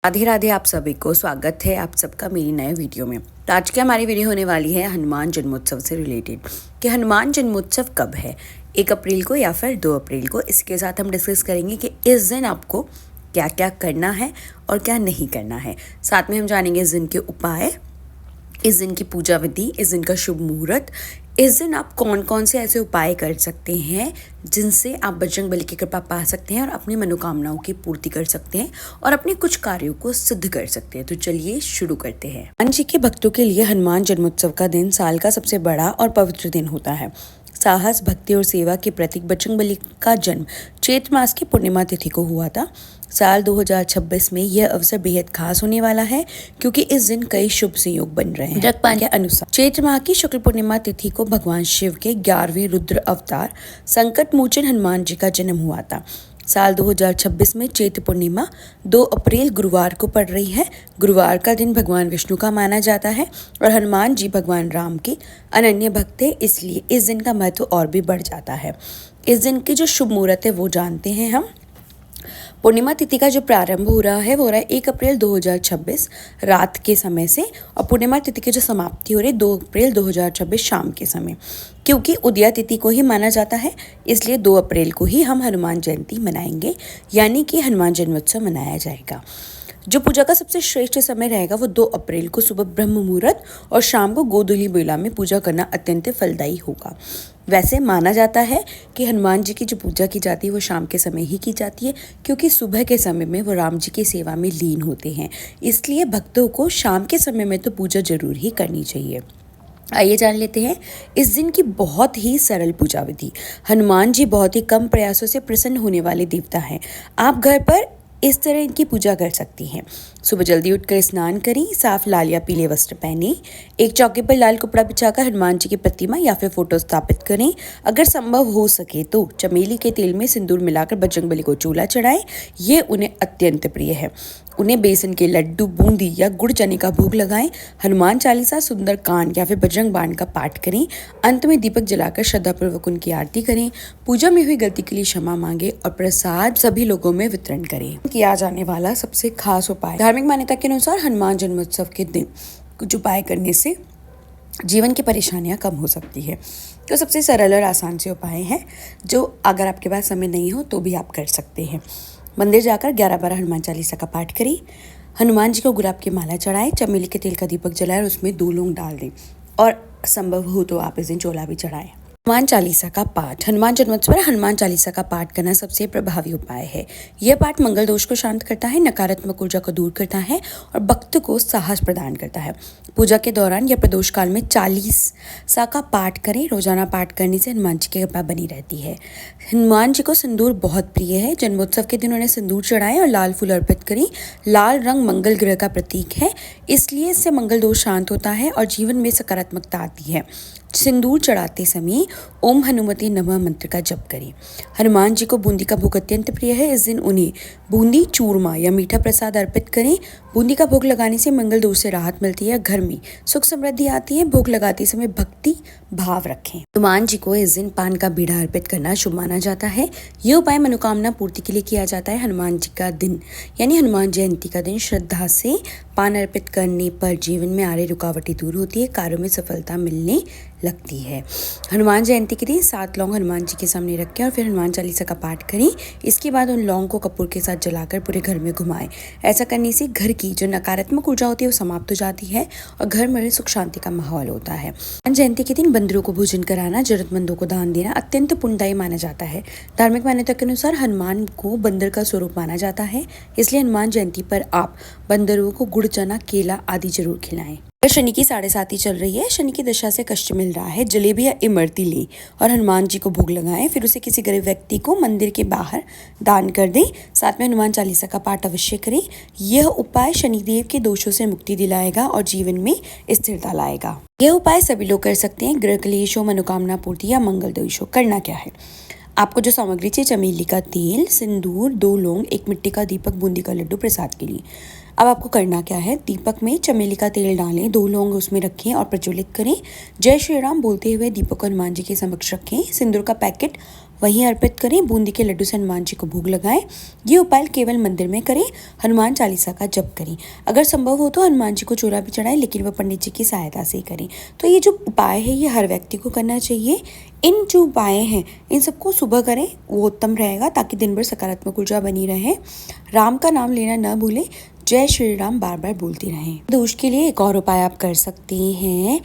राधे राधे। आप सभी को स्वागत है आप सबका मेरी नए वीडियो में। तो आज की हमारी वीडियो होने वाली है हनुमान जन्मोत्सव से रिलेटेड कि हनुमान जन्मोत्सव कब है, 1 अप्रैल को या फिर 2 अप्रैल को। इसके साथ हम डिस्कस करेंगे कि इस दिन आपको क्या क्या करना है और क्या नहीं करना है। साथ में हम जानेंगे इस दिन के उपाय, इस दिन की पूजा विधि, इस दिन का शुभ मुहूर्त, इस दिन आप कौन कौन से ऐसे उपाय कर सकते हैं जिनसे आप बजरंग बली की कृपा पा सकते हैं और अपनी मनोकामनाओं की पूर्ति कर सकते हैं और अपने कुछ कार्यों को सिद्ध कर सकते हैं। तो चलिए शुरू करते हैं। हनुमान जी के भक्तों के लिए हनुमान जन्मोत्सव का दिन साल का सबसे बड़ा और पवित्र दिन होता है। साहस, भक्ति और सेवा के प्रतीक बजरंग बली का जन्म चैत्र मास की पूर्णिमा तिथि को हुआ था। साल 2026 में यह अवसर बेहद खास होने वाला है क्योंकि इस दिन कई शुभ संयोग बन रहे हैं। जगपाल के अनुसार चैत्र माह की शुक्ल पूर्णिमा तिथि को भगवान शिव के 11वें रुद्र अवतार संकट मोचन हनुमान जी का जन्म हुआ था। साल 2026 में चैत्र पूर्णिमा 2 अप्रैल गुरुवार को पड़ रही है। गुरुवार का दिन भगवान विष्णु का माना जाता है और हनुमान जी भगवान राम के अनन्य भक्त है, इसलिए इस दिन का महत्व और भी बढ़ जाता है। इस दिन की जो शुभ मुहूर्त है वो जानते हैं हम। पूर्णिमा तिथि का जो प्रारंभ हो रहा है वो हो रहा है 1 अप्रैल 2026 रात के समय से, और पूर्णिमा तिथि की जो समाप्ति हो रही है 2 अप्रैल 2026 शाम के समय। क्योंकि उदया तिथि को ही माना जाता है, इसलिए 2 अप्रैल को ही हम हनुमान जयंती मनाएंगे, यानी कि हनुमान जन्मोत्सव मनाया जाएगा। जो पूजा का सबसे श्रेष्ठ समय रहेगा वो 2 अप्रैल को सुबह ब्रह्म मुहूर्त और शाम को गोधूली बेला में पूजा करना अत्यंत फलदायी होगा। वैसे माना जाता है कि हनुमान जी की जो पूजा की जाती है वो शाम के समय ही की जाती है, क्योंकि सुबह के समय में वो राम जी की सेवा में लीन होते हैं, इसलिए भक्तों को शाम के समय में तो पूजा जरूर ही करनी चाहिए। आइए जान लेते हैं इस दिन की बहुत ही सरल पूजा विधि। हनुमान जी बहुत ही कम प्रयासों से प्रसन्न होने वाले देवता हैं। आप घर पर इस तरह इनकी पूजा कर सकती हैं। सुबह जल्दी उठकर स्नान करें, साफ लाल या पीले वस्त्र पहने, एक चौकी पर लाल कपड़ा बिछाकर हनुमान जी की प्रतिमा या फिर फोटो स्थापित करें। अगर संभव हो सके तो चमेली के तेल में सिंदूर मिलाकर बजरंग बली को चूल्हा चढ़ाएं। ये उन्हें अत्यंत प्रिय है। उन्हें बेसन के लड्डू, बूंदी या गुड़ चने का भोग लगाएं। हनुमान चालीसा, सुंदर कांड या फिर बजरंग बाण का पाठ करें। अंत में दीपक जलाकर श्रद्धापूर्वक उनकी आरती करें। पूजा में हुई गलती के लिए क्षमा मांगे और प्रसाद सभी लोगों में वितरण करें। किया जाने वाला सबसे खास उपाय। धार्मिक मान्यता के अनुसार हनुमान जन्मोत्सव के दिन कुछ उपाय करने से जीवन की परेशानियां कम हो सकती है। तो सबसे सरल और आसान से उपाय हैं जो अगर आपके पास समय नहीं हो तो भी आप कर सकते हैं। मंदिर जाकर 11 बार हनुमान चालीसा का पाठ करें। हनुमान जी को गुलाब की माला चढ़ाएं, चमेली के तेल का दीपक जलाएं और उसमें 2 लौंग डाल दें, और संभव हो तो आप इस दिन चोला भी चढ़ाएं। हनुमान चालीसा का पाठ। हनुमान जन्मोत्सव पर हनुमान चालीसा का पाठ करना सबसे प्रभावी उपाय है। यह पाठ मंगल दोष को शांत करता है, नकारात्मक ऊर्जा को दूर करता है और भक्त को साहस प्रदान करता है। पूजा के दौरान या प्रदोष काल में 40 का पाठ करें। रोजाना पाठ करने से हनुमान जी की कृपा बनी रहती है। हनुमान जी को सिंदूर बहुत प्रिय है। जन्मोत्सव के दिन उन्हें सिंदूर चढ़ाएं और लाल फूल अर्पित करें। लाल रंग मंगल ग्रह का प्रतीक है, इसलिए इससे मंगल दोष शांत होता है और जीवन में सकारात्मकता आती है। सिंदूर चढ़ाते समय ओम हनुमते नमः मंत्र का जप करें। हनुमान जी को बूंदी का भोग अत्यंत प्रिय है। इस दिन उन्हें बूंदी, चूरमा या मीठा प्रसाद अर्पित करें। बूंदी का भोग लगाने से मंगल दोष से राहत मिलती है, घर में सुख समृद्धि आती है। भोग लगाते समय भक्ति भाव रखें। हनुमान जी को इस दिन पान का बीड़ा अर्पित करना शुभ माना जाता है। यह उपाय मनोकामना पूर्ति के लिए किया जाता है। हनुमान जी का दिन यानी हनुमान जयंती का दिन श्रद्धा से पान अर्पित करने पर जीवन में आ रही रुकावटें दूर होती है, कार्यों में सफलता मिलने लगती है। हनुमान जयंती के दिन 7 लौंग हनुमान जी के सामने रखें और फिर हनुमान चालीसा का पाठ करें। इसके बाद उन लौंग को कपूर के साथ जलाकर पूरे घर में घुमाएं। ऐसा करने से घर की जो नकारात्मक ऊर्जा होती है वो समाप्त हो जाती है और घर में सुख शांति का माहौल होता है। हनुमान जयंती के दिन बंदरों को भोजन कराना, जरूरतमंदों को दान देना अत्यंत पुण्यदायी माना जाता है। धार्मिक मान्यता के अनुसार हनुमान को बंदर का स्वरूप माना जाता है, इसलिए हनुमान जयंती पर आप बंदरों को गुड़, चना, केला आदि जरूर खिलाएं। शनि की 7.5 चल रही है, शनि की दशा से कष्ट मिल रहा है, जलेबी या इमरती लें और हनुमान जी को भोग लगाएं। फिर उसे किसी गरीब व्यक्ति को मंदिर के बाहर दान कर दें। साथ में हनुमान चालीसा का पाठ अवश्य करें। यह उपाय शनिदेव के दोषों से मुक्ति दिलाएगा और जीवन में स्थिरता लाएगा। यह उपाय सभी लोग कर सकते हैं। गृह क्लेश हो, मनोकामना पूर्ति या मंगल दोष हो। करना क्या है, आपको जो सामग्री चाहिए, चमेली का तेल, सिंदूर, 2 लौंग, 1 मिट्टी का दीपक, बूंदी का लड्डू प्रसाद के लिए। अब आपको करना क्या है, दीपक में चमेली का तेल डालें, 2 लौंग उसमें रखें और प्रज्वलित करें। जय श्री राम बोलते हुए दीपक को हनुमान जी के समक्ष रखें। सिंदूर का पैकेट वहीं अर्पित करें। बूंदी के लड्डू से हनुमान जी को भोग लगाएं। ये उपाय केवल मंदिर में करें। हनुमान चालीसा का जप करें। अगर संभव हो तो हनुमान जी को चूड़ा भी चढ़ाएं, लेकिन वह पंडित जी की सहायता से ही करें। तो ये जो उपाय है ये हर व्यक्ति को करना चाहिए। इन जो उपाय हैं इन सबको सुबह करें, वो उत्तम रहेगा, ताकि दिन भर सकारात्मक ऊर्जा बनी रहे। राम का नाम लेना न भूलें। जय श्री राम बार बार बोलते रहें। दोष के लिए एक और उपाय आप कर सकते हैं।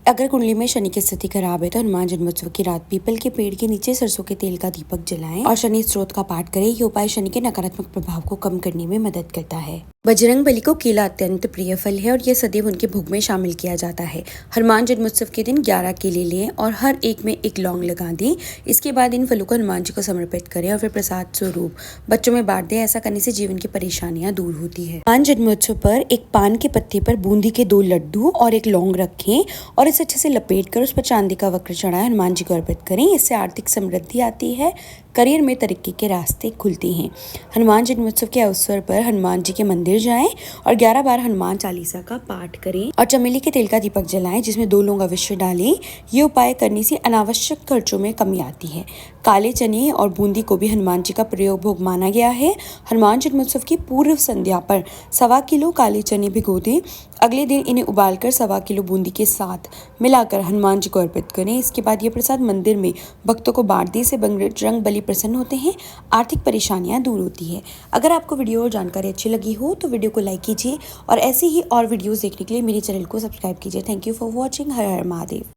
अगर कुंडली में शनि की स्थिति खराब है तो हनुमान जन्मोत्सव की रात पीपल के पेड़ के नीचे सरसों के तेल का दीपक जलाएं और शनि स्त्रोत का पाठ करें। ये उपाय शनि के नकारात्मक प्रभाव को कम करने में मदद करता है। बजरंग बली को केला अत्यंत प्रिय फल है और यह सदैव उनके भोग में शामिल किया जाता है। हनुमान जन्मोत्सव के दिन 11 केले लें और हर एक में एक लौंग लगा दें। इसके बाद इन फलों को हनुमान जी को समर्पित करें और फिर प्रसाद स्वरूप बच्चों में बांट दें। ऐसा करने से जीवन की परेशानियां दूर होती है। हनुमान जन्मोत्सव पर एक पान के पत्ते पर बूंदी के 2 लड्डू और एक लौंग रखें और इसे अच्छे से लपेट कर उस पर चांदी का वक्र चढ़ाएं। हनुमान जी को अर्पित करें। इससे आर्थिक समृद्धि आती है, करियर में तरक्की के रास्ते खुलते हैं। हनुमान जन्मोत्सव के अवसर पर हनुमान जी के मंदिर जाएं और 11 बार हनुमान चालीसा का पाठ करें और चमेली के तेल का दीपक जलाएं जिसमें 2 लौंग अवश्य डालें। ये उपाय करने से अनावश्यक खर्चों में कमी आती है। काले चने और बूंदी को भी हनुमान जी का प्रयोग भोग माना गया है। हनुमान जन्मोत्सव की पूर्व संध्या पर 1.25 किलो काले चने भिगो दें। अगले दिन इन्हें उबालकर 1.25 किलो बूंदी के साथ मिलाकर हनुमान जी को अर्पित करें। इसके बाद ये प्रसाद मंदिर में भक्तों को बांट दें। से बजरंग बली प्रसन्न होते हैं, आर्थिक परेशानियां दूर होती है। अगर आपको वीडियो और जानकारी अच्छी लगी हो तो वीडियो को लाइक कीजिए और ऐसी ही और वीडियोस देखने के लिए मेरे चैनल को सब्सक्राइब कीजिए। Thank you for watching. Her her Mahadev.